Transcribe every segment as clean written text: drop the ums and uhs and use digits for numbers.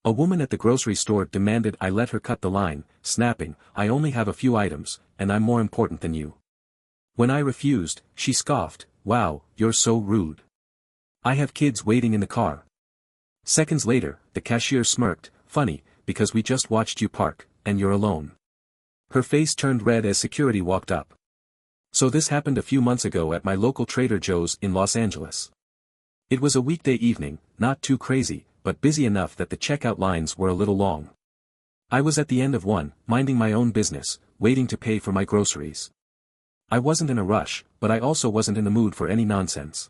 A woman at the grocery store demanded I let her cut the line, snapping, "I only have a few items, and I'm more important than you." When I refused, she scoffed, "Wow, you're so rude. I have kids waiting in the car." Seconds later, the cashier smirked, "Funny, because we just watched you park, and you're alone." Her face turned red as security walked up. So this happened a few months ago at my local Trader Joe's in Los Angeles. It was a weekday evening, not too crazy, but busy enough that the checkout lines were a little long. I was at the end of one, minding my own business, waiting to pay for my groceries. I wasn't in a rush, but I also wasn't in the mood for any nonsense.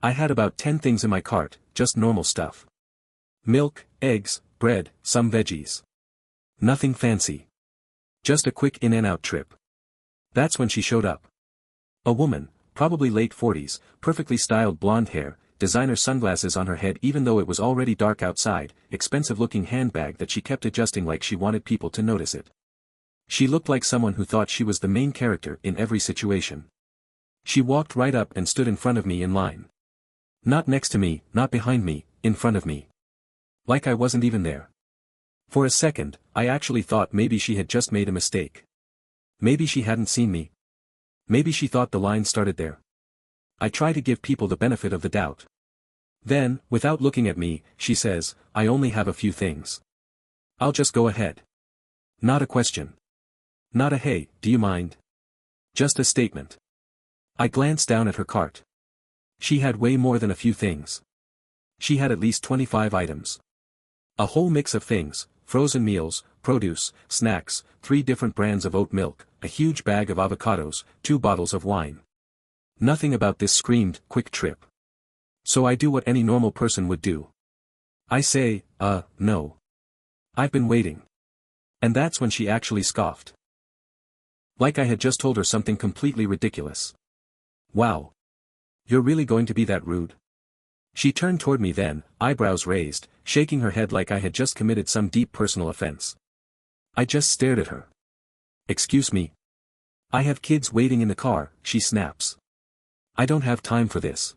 I had about 10 things in my cart, just normal stuff. Milk, eggs, bread, some veggies. Nothing fancy. Just a quick in-and-out trip. That's when she showed up. A woman, probably late 40s, perfectly styled blonde hair, designer sunglasses on her head even though it was already dark outside, expensive-looking handbag that she kept adjusting like she wanted people to notice it. She looked like someone who thought she was the main character in every situation. She walked right up and stood in front of me in line. Not next to me, not behind me, in front of me. Like I wasn't even there. For a second, I actually thought maybe she had just made a mistake. Maybe she hadn't seen me. Maybe she thought the line started there. I try to give people the benefit of the doubt. Then, without looking at me, she says, "I only have a few things. I'll just go ahead." Not a question. Not a "Hey, do you mind?" Just a statement. I glanced down at her cart. She had way more than a few things. She had at least 25 items. A whole mix of things: frozen meals, produce, snacks, 3 different brands of oat milk, a huge bag of avocados, 2 bottles of wine. Nothing about this screamed, "quick trip." So I do what any normal person would do. I say, no. I've been waiting." And that's when she actually scoffed. Like I had just told her something completely ridiculous. "Wow. You're really going to be that rude?" She turned toward me then, eyebrows raised, shaking her head like I had just committed some deep personal offense. I just stared at her. "Excuse me. I have kids waiting in the car," she snaps. "I don't have time for this."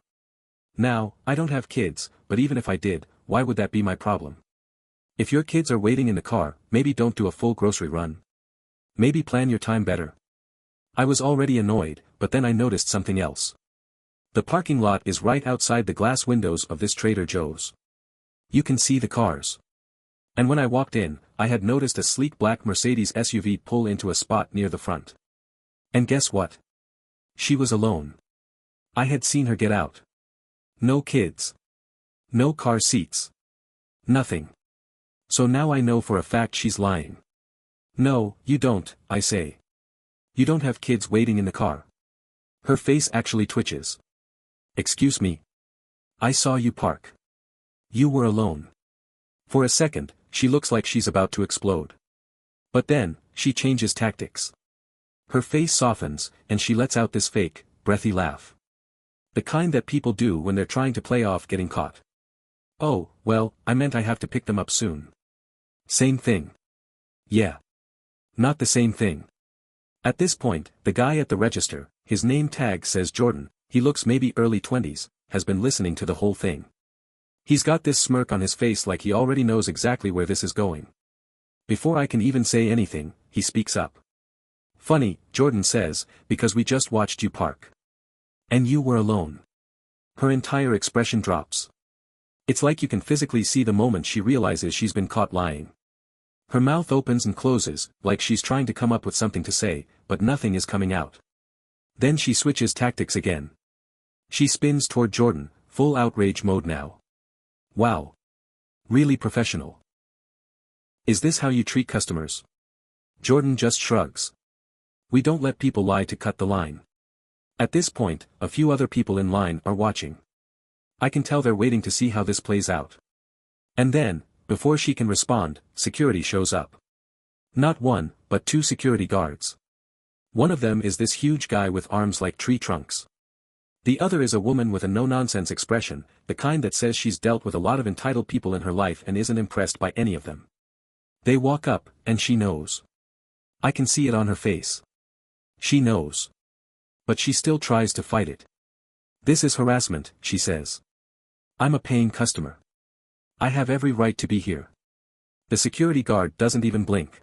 Now, I don't have kids, but even if I did, why would that be my problem? If your kids are waiting in the car, maybe don't do a full grocery run. Maybe plan your time better. I was already annoyed, but then I noticed something else. The parking lot is right outside the glass windows of this Trader Joe's. You can see the cars. And when I walked in, I had noticed a sleek black Mercedes SUV pull into a spot near the front. And guess what? She was alone. I had seen her get out. No kids. No car seats. Nothing. So now I know for a fact she's lying. "No, you don't," I say. "You don't have kids waiting in the car." Her face actually twitches. "Excuse me. I saw you park. You were alone." For a second, she looks like she's about to explode. But then, she changes tactics. Her face softens, and she lets out this fake, breathy laugh. The kind that people do when they're trying to play off getting caught. "Oh, well, I meant I have to pick them up soon." Same thing. Yeah. Not the same thing. At this point, the guy at the register, his name tag says Jordan, he looks maybe early 20s, has been listening to the whole thing. He's got this smirk on his face like he already knows exactly where this is going. Before I can even say anything, he speaks up. "Funny," Jordan says, "because we just watched you park. And you were alone." Her entire expression drops. It's like you can physically see the moment she realizes she's been caught lying. Her mouth opens and closes, like she's trying to come up with something to say, but nothing is coming out. Then she switches tactics again. She spins toward Jordan, full outrage mode now. "Wow. Really professional. Is this how you treat customers?" Jordan just shrugs. "We don't let people lie to cut the line." At this point, a few other people in line are watching. I can tell they're waiting to see how this plays out. And then, before she can respond, security shows up. Not one, but 2 security guards. One of them is this huge guy with arms like tree trunks. The other is a woman with a no-nonsense expression, the kind that says she's dealt with a lot of entitled people in her life and isn't impressed by any of them. They walk up, and she knows. I can see it on her face. She knows. But she still tries to fight it. "This is harassment," she says. "I'm a paying customer. I have every right to be here." The security guard doesn't even blink.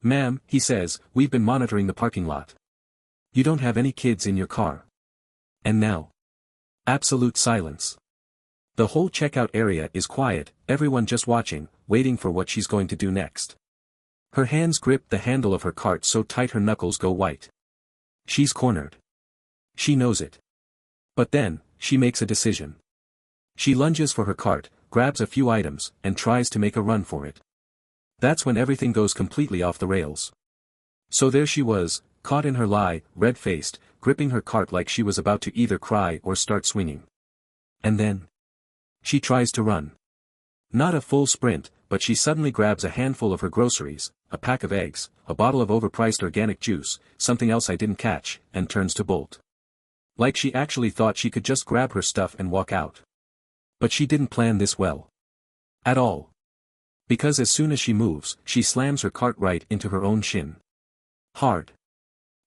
"Ma'am," he says, "we've been monitoring the parking lot. You don't have any kids in your car." And now? Absolute silence. The whole checkout area is quiet, everyone just watching, waiting for what she's going to do next. Her hands grip the handle of her cart so tight her knuckles go white. She's cornered. She knows it. But then, she makes a decision. She lunges for her cart, grabs a few items, and tries to make a run for it. That's when everything goes completely off the rails. So there she was, caught in her lie, red-faced, gripping her cart like she was about to either cry or start swinging. And then she tries to run. Not a full sprint, but she suddenly grabs a handful of her groceries, a pack of eggs, a bottle of overpriced organic juice, something else I didn't catch, and turns to bolt. Like she actually thought she could just grab her stuff and walk out. But she didn't plan this well. At all. Because as soon as she moves, she slams her cart right into her own shin. Hard.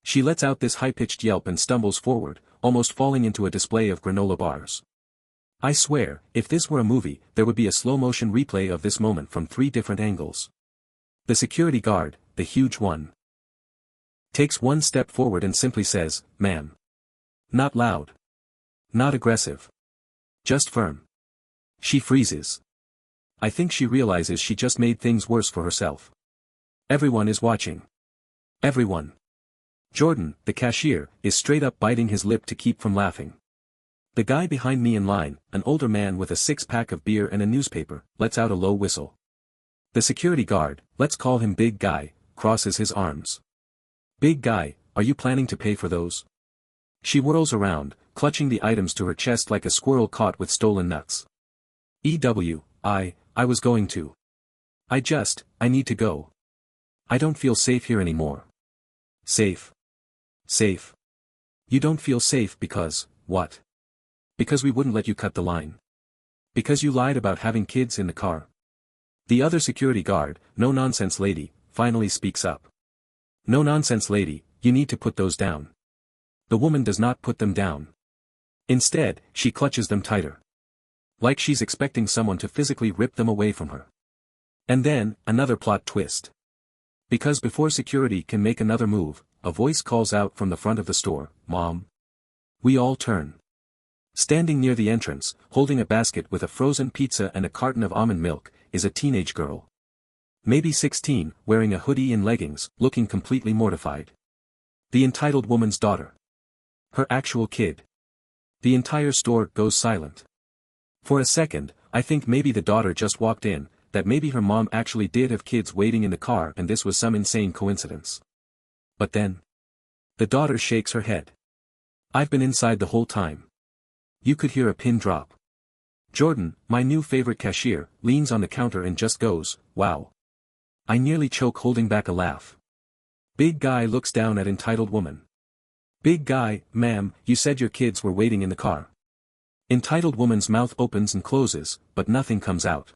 She lets out this high-pitched yelp and stumbles forward, almost falling into a display of granola bars. I swear, if this were a movie, there would be a slow-motion replay of this moment from 3 different angles. The security guard, the huge one, takes one step forward and simply says, "Ma'am." Not loud. Not aggressive. Just firm. She freezes. I think she realizes she just made things worse for herself. Everyone is watching. Everyone. Jordan, the cashier, is straight up biting his lip to keep from laughing. The guy behind me in line, an older man with a 6-pack of beer and a newspaper, lets out a low whistle. The security guard, let's call him Big Guy, crosses his arms. "Big Guy, are you planning to pay for those?" She whirls around, clutching the items to her chest like a squirrel caught with stolen nuts. I was going to. I need to go. I don't feel safe here anymore." Safe. Safe. You don't feel safe because, what? Because we wouldn't let you cut the line. Because you lied about having kids in the car. The other security guard, no nonsense lady, finally speaks up. "No nonsense lady, you need to put those down." The woman does not put them down. Instead, she clutches them tighter. Like she's expecting someone to physically rip them away from her. And then, another plot twist. Because before security can make another move, a voice calls out from the front of the store, "Mom." We all turn. Standing near the entrance, holding a basket with a frozen pizza and a carton of almond milk, is a teenage girl. Maybe 16, wearing a hoodie and leggings, looking completely mortified. The entitled woman's daughter. Her actual kid. The entire store goes silent. For a second, I think maybe the daughter just walked in, that maybe her mom actually did have kids waiting in the car and this was some insane coincidence. But then, the daughter shakes her head. "I've been inside the whole time." You could hear a pin drop. Jordan, my new favorite cashier, leans on the counter and just goes, "Wow." I nearly choke holding back a laugh. Big Guy looks down at entitled woman. "Big Guy, ma'am, you said your kids were waiting in the car." Entitled woman's mouth opens and closes, but nothing comes out.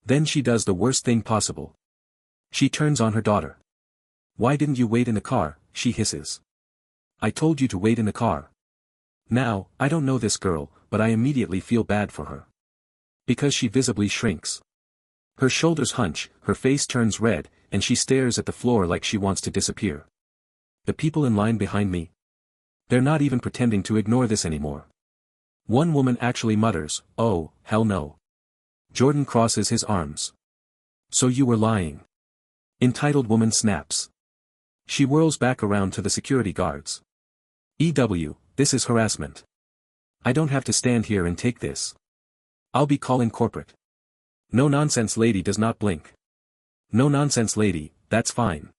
Then she does the worst thing possible. She turns on her daughter. "Why didn't you wait in the car?" she hisses. "I told you to wait in the car." Now, I don't know this girl, but I immediately feel bad for her. Because she visibly shrinks. Her shoulders hunch, her face turns red, and she stares at the floor like she wants to disappear. The people in line behind me? They're not even pretending to ignore this anymore. One woman actually mutters, "Oh, hell no." Jordan crosses his arms. "So you were lying." Entitled woman snaps. She whirls back around to the security guards. This is harassment. I don't have to stand here and take this. I'll be calling corporate." No nonsense lady does not blink. "No nonsense lady, that's fine.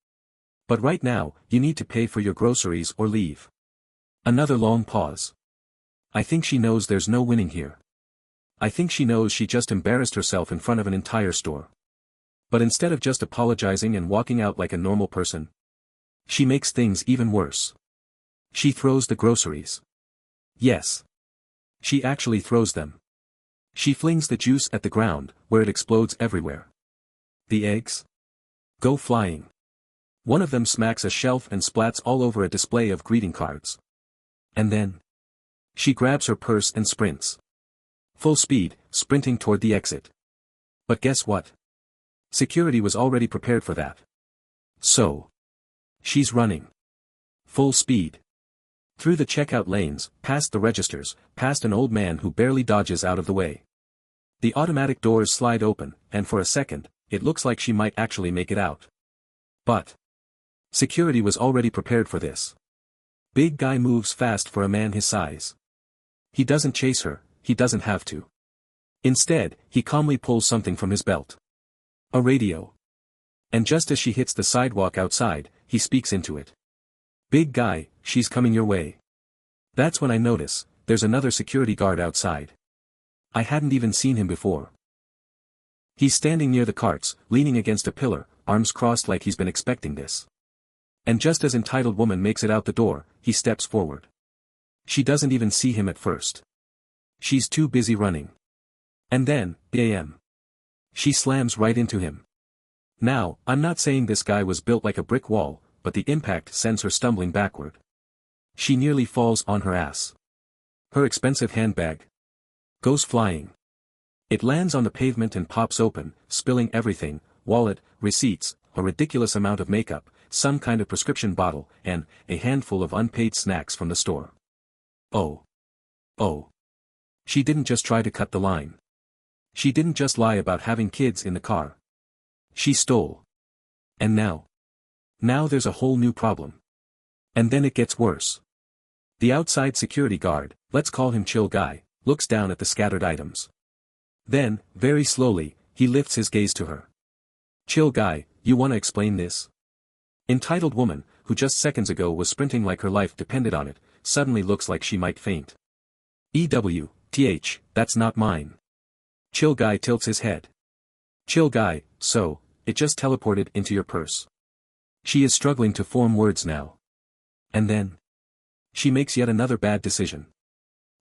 But right now, you need to pay for your groceries or leave." Another long pause. I think she knows there's no winning here. I think she knows she just embarrassed herself in front of an entire store. But instead of just apologizing and walking out like a normal person, she makes things even worse. She throws the groceries. Yes. She actually throws them. She flings the juice at the ground, where it explodes everywhere. The eggs go flying. One of them smacks a shelf and splats all over a display of greeting cards. And then she grabs her purse and sprints. Full speed, sprinting toward the exit. But guess what? Security was already prepared for that. So. She's running. Full speed. Through the checkout lanes, past the registers, past an old man who barely dodges out of the way. The automatic doors slide open, and for a second, it looks like she might actually make it out. But. Security was already prepared for this. Big guy moves fast for a man his size. He doesn't chase her, he doesn't have to. Instead, he calmly pulls something from his belt. A radio. And just as she hits the sidewalk outside, he speaks into it. Big guy, she's coming your way. That's when I notice, there's another security guard outside. I hadn't even seen him before. He's standing near the carts, leaning against a pillar, arms crossed like he's been expecting this. And just as entitled woman makes it out the door, he steps forward. She doesn't even see him at first. She's too busy running. And then, bam. She slams right into him. Now, I'm not saying this guy was built like a brick wall, but the impact sends her stumbling backward. She nearly falls on her ass. Her expensive handbag goes flying. It lands on the pavement and pops open, spilling everything: wallet, receipts, a ridiculous amount of makeup, some kind of prescription bottle, and a handful of unpaid snacks from the store. Oh. Oh. She didn't just try to cut the line. She didn't just lie about having kids in the car. She stole. And now there's a whole new problem. And then it gets worse. The outside security guard, let's call him Chill Guy, looks down at the scattered items. Then, very slowly, he lifts his gaze to her. Chill Guy, you wanna explain this? Entitled woman, who just seconds ago was sprinting like her life depended on it, suddenly looks like she might faint. That's not mine. Chill Guy tilts his head. Chill Guy, so, it just teleported into your purse. She is struggling to form words now. And then. She makes yet another bad decision.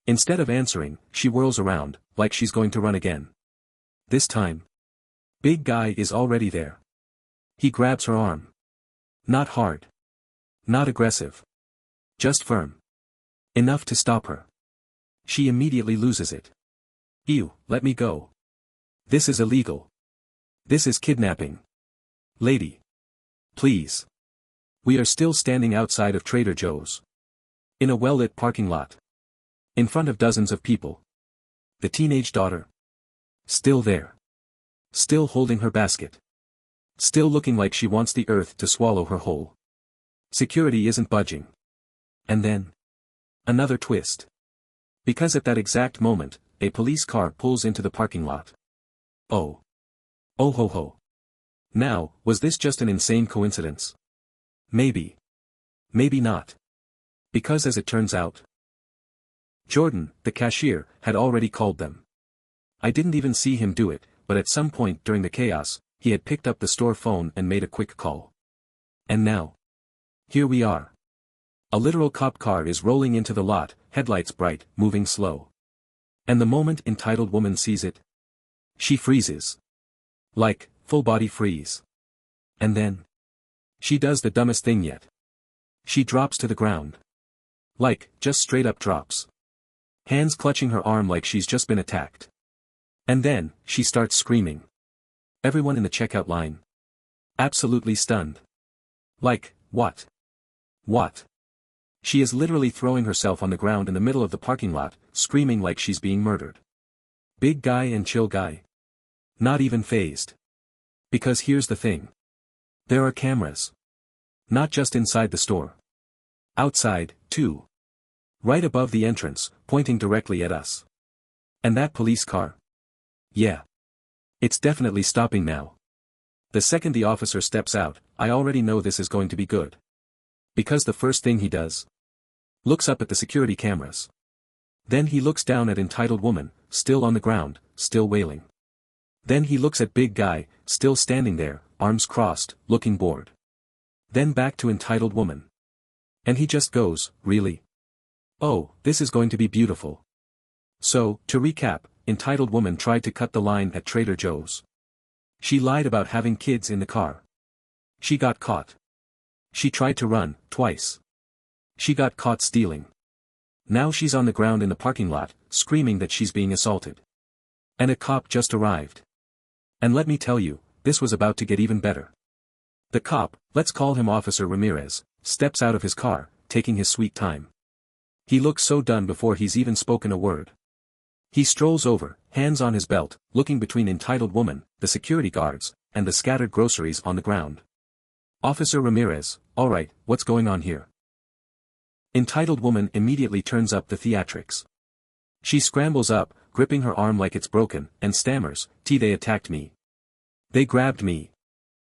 Instead of answering, she whirls around, like she's going to run again. This time. Big Guy is already there. He grabs her arm. Not hard. Not aggressive. Just firm. Enough to stop her. She immediately loses it. Ew, let me go. This is illegal. This is kidnapping. Lady. Please. We are still standing outside of Trader Joe's. In a well-lit parking lot. In front of dozens of people. The teenage daughter. Still there. Still holding her basket. Still looking like she wants the earth to swallow her whole. Security isn't budging. And then. Another twist. Because at that exact moment, a police car pulls into the parking lot. Oh. Oh ho ho. Now, was this just an insane coincidence? Maybe. Maybe not. Because as it turns out, Jordan, the cashier, had already called them. I didn't even see him do it, but at some point during the chaos, he had picked up the store phone and made a quick call. And now. Here we are. A literal cop car is rolling into the lot, headlights bright, moving slow. And the moment entitled woman sees it, she freezes. Like, full body freeze. And then. She does the dumbest thing yet. She drops to the ground. Like, just straight up drops. Hands clutching her arm like she's just been attacked. And then, she starts screaming. Everyone in the checkout line. Absolutely stunned. Like, what? What? She is literally throwing herself on the ground in the middle of the parking lot, screaming like she's being murdered. Big Guy and Chill Guy. Not even fazed. Because here's the thing. There are cameras. Not just inside the store. Outside, too. Right above the entrance, pointing directly at us. And that police car? Yeah. It's definitely stopping now. The second the officer steps out, I already know this is going to be good. Because the first thing he does. Looks up at the security cameras. Then he looks down at entitled woman, still on the ground, still wailing. Then he looks at Big Guy, still standing there, arms crossed, looking bored. Then back to entitled woman. And he just goes, really? Oh, this is going to be beautiful. So, to recap, entitled woman tried to cut the line at Trader Joe's. She lied about having kids in the car. She got caught. She tried to run, twice. She got caught stealing. Now she's on the ground in the parking lot, screaming that she's being assaulted. And a cop just arrived. And let me tell you, this was about to get even better. The cop, let's call him Officer Ramirez, steps out of his car, taking his sweet time. He looks so done before he's even spoken a word. He strolls over, hands on his belt, looking between entitled woman, the security guards, and the scattered groceries on the ground. Officer Ramirez, alright, what's going on here? Entitled woman immediately turns up the theatrics. She scrambles up, gripping her arm like it's broken, and stammers, They attacked me. They grabbed me.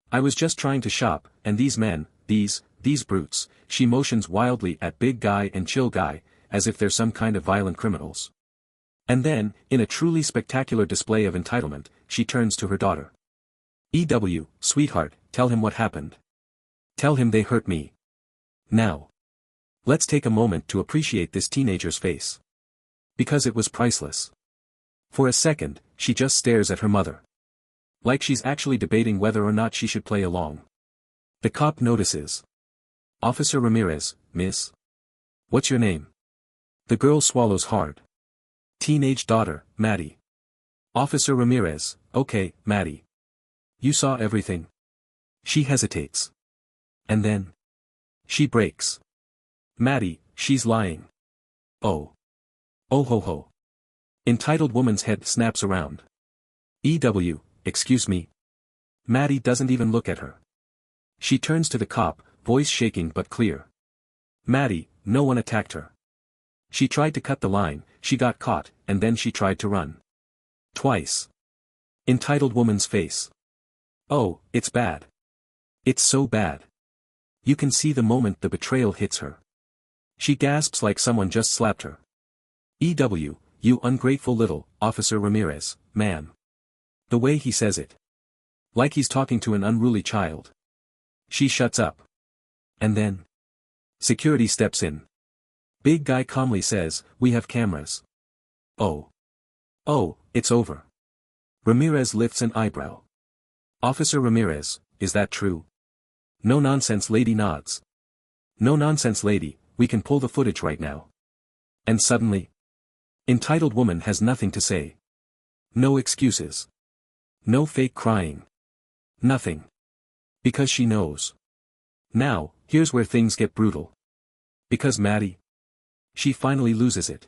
I was just trying to shop, and these men, these brutes, she motions wildly at big guy and chill guy, as if they're some kind of violent criminals. And then, in a truly spectacular display of entitlement, she turns to her daughter. Sweetheart, tell him what happened. Tell him they hurt me. Now. Let's take a moment to appreciate this teenager's face. Because it was priceless. For a second, she just stares at her mother. Like she's actually debating whether or not she should play along. The cop notices. Officer Ramirez, miss. What's your name? The girl swallows hard. Teenage daughter, Maddie. Officer Ramirez, okay, Maddie. You saw everything. She hesitates. And then. She breaks. Maddie, she's lying. Oh. Oh ho ho. Entitled woman's head snaps around. Excuse me. Maddie doesn't even look at her. She turns to the cop, voice shaking but clear. Maddie, no one attacked her. She tried to cut the line, she got caught, and then she tried to run. Twice. Entitled woman's face. Oh, it's bad. It's so bad. You can see the moment the betrayal hits her. She gasps like someone just slapped her. You ungrateful little, Officer Ramirez, ma'am. The way he says it. Like he's talking to an unruly child. She shuts up. And then. Security steps in. Big guy calmly says, we have cameras. Oh. Oh, it's over. Ramirez lifts an eyebrow. Officer Ramirez, is that true? No nonsense lady nods. No nonsense lady, we can pull the footage right now. And suddenly. Entitled woman has nothing to say. No excuses. No fake crying. Nothing. Because she knows. Now, here's where things get brutal. Because Maddie. She finally loses it.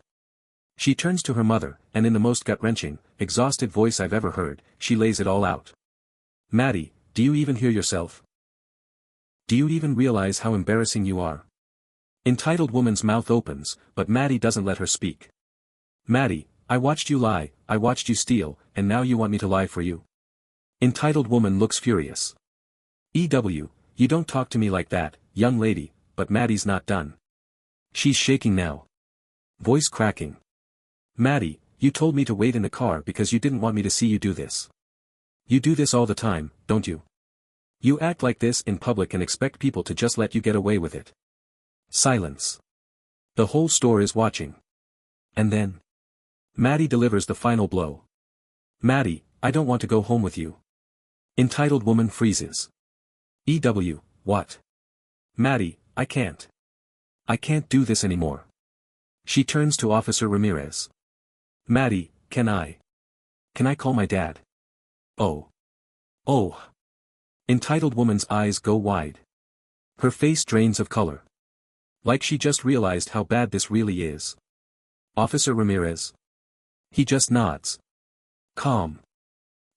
She turns to her mother, and in the most gut-wrenching, exhausted voice I've ever heard, she lays it all out. Maddie, do you even hear yourself? Do you even realize how embarrassing you are? Entitled woman's mouth opens, but Maddie doesn't let her speak. Maddie, I watched you lie, I watched you steal, and now you want me to lie for you? Entitled woman looks furious. You don't talk to me like that, young lady, but Maddie's not done. She's shaking now. Voice cracking. Maddie, you told me to wait in the car because you didn't want me to see you do this. You do this all the time, don't you? You act like this in public and expect people to just let you get away with it. Silence. The whole store is watching. And then. Maddie delivers the final blow. Maddie, I don't want to go home with you. Entitled woman freezes. What? Maddie, I can't. I can't do this anymore. She turns to Officer Ramirez. Maddie, can I call my dad? Oh. Oh. Entitled woman's eyes go wide. Her face drains of color. Like she just realized how bad this really is. Officer Ramirez. He just nods. Calm.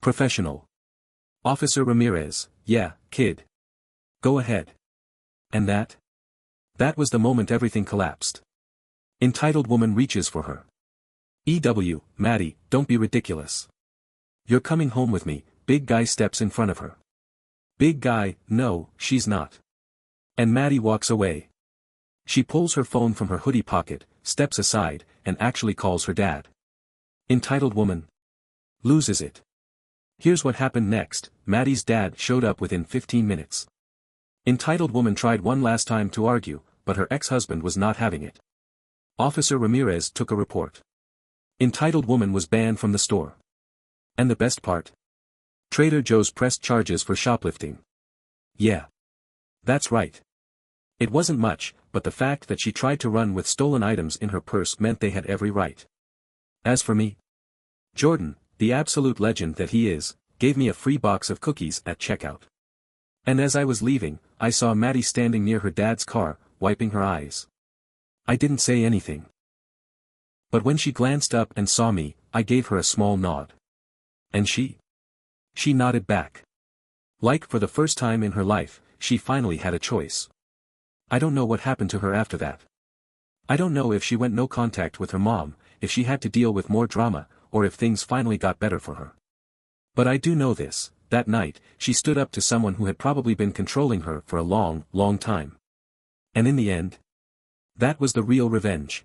Professional. Officer Ramirez, yeah, kid. Go ahead. And that? That was the moment everything collapsed. Entitled woman reaches for her. Maddie, don't be ridiculous. You're coming home with me, big guy steps in front of her. Big guy, no, she's not. And Maddie walks away. She pulls her phone from her hoodie pocket, steps aside, and actually calls her dad. Entitled woman. Loses it. Here's what happened next, Maddie's dad showed up within 15 minutes. Entitled woman tried one last time to argue, but her ex-husband was not having it. Officer Ramirez took a report. Entitled woman was banned from the store. And the best part? Trader Joe's pressed charges for shoplifting. Yeah. That's right. It wasn't much, but the fact that she tried to run with stolen items in her purse meant they had every right. As for me, Jordan, the absolute legend that he is, gave me a free box of cookies at checkout. And as I was leaving, I saw Maddie standing near her dad's car, wiping her eyes. I didn't say anything. But when she glanced up and saw me, I gave her a small nod. And she nodded back. Like for the first time in her life, she finally had a choice. I don't know what happened to her after that. I don't know if she went no contact with her mom, if she had to deal with more drama, or if things finally got better for her. But I do know this, that night, she stood up to someone who had probably been controlling her for a long, long time. And in the end, that was the real revenge.